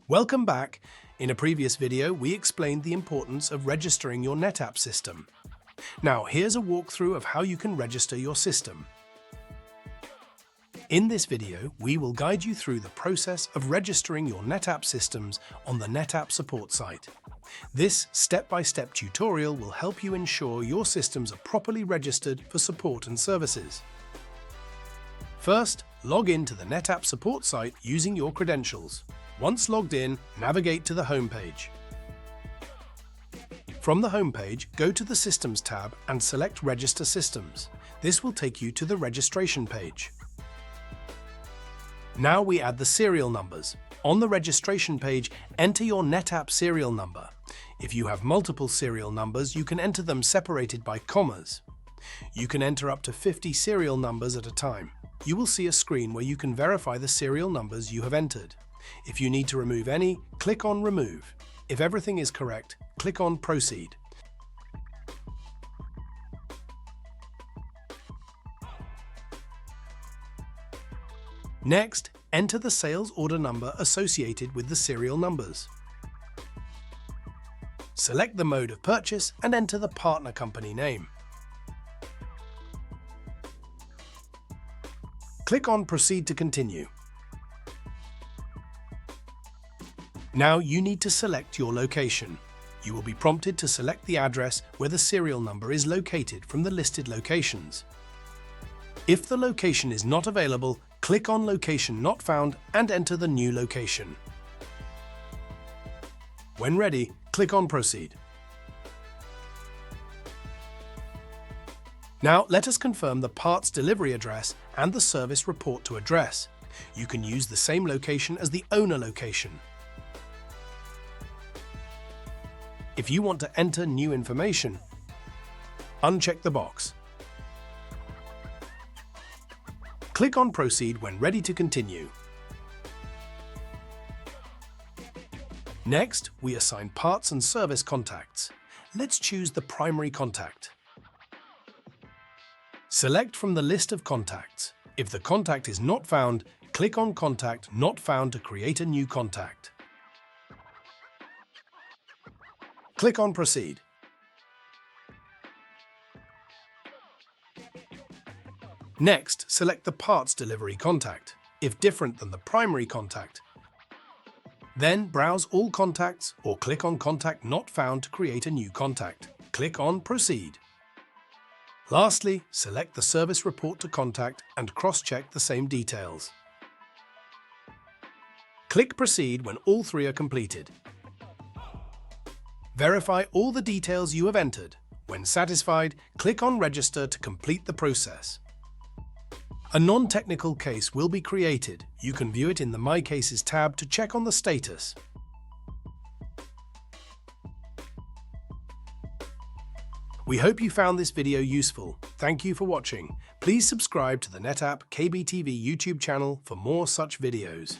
Welcome back. In a previous video, we explained the importance of registering your NetApp system. Now, here's a walkthrough of how you can register your system. In this video, we will guide you through the process of registering your NetApp systems on the NetApp support site. This step-by-step tutorial will help you ensure your systems are properly registered for support and services. First, log in to the NetApp support site using your credentials. Once logged in, navigate to the home page. From the home page, go to the Systems tab and select Register Systems. This will take you to the registration page. Now we add the serial numbers. On the registration page, enter your NetApp serial number. If you have multiple serial numbers, you can enter them separated by commas. You can enter up to 50 serial numbers at a time. You will see a screen where you can verify the serial numbers you have entered. If you need to remove any, click on Remove. If everything is correct, click on Proceed. Next, enter the sales order number associated with the serial numbers. Select the mode of purchase and enter the partner company name. Click on Proceed to continue. Now you need to select your location. You will be prompted to select the address where the serial number is located from the listed locations. If the location is not available, click on Location Not Found and enter the new location. When ready, click on Proceed. Now let us confirm the parts delivery address and the service report to address. You can use the same location as the owner location. If you want to enter new information, uncheck the box. Click on Proceed when ready to continue. Next, we assign parts and service contacts. Let's choose the primary contact. Select from the list of contacts. If the contact is not found, click on Contact Not Found to create a new contact. Click on Proceed. Next, select the parts delivery contact, if different than the primary contact. Then browse all contacts or click on Contact Not Found to create a new contact. Click on Proceed. Lastly, select the service report to contact and cross-check the same details. Click Proceed when all three are completed. Verify all the details you have entered. When satisfied, click on Register to complete the process. A non-technical case will be created. You can view it in the My Cases tab to check on the status. We hope you found this video useful. Thank you for watching. Please subscribe to the NetApp KBTV YouTube channel for more such videos.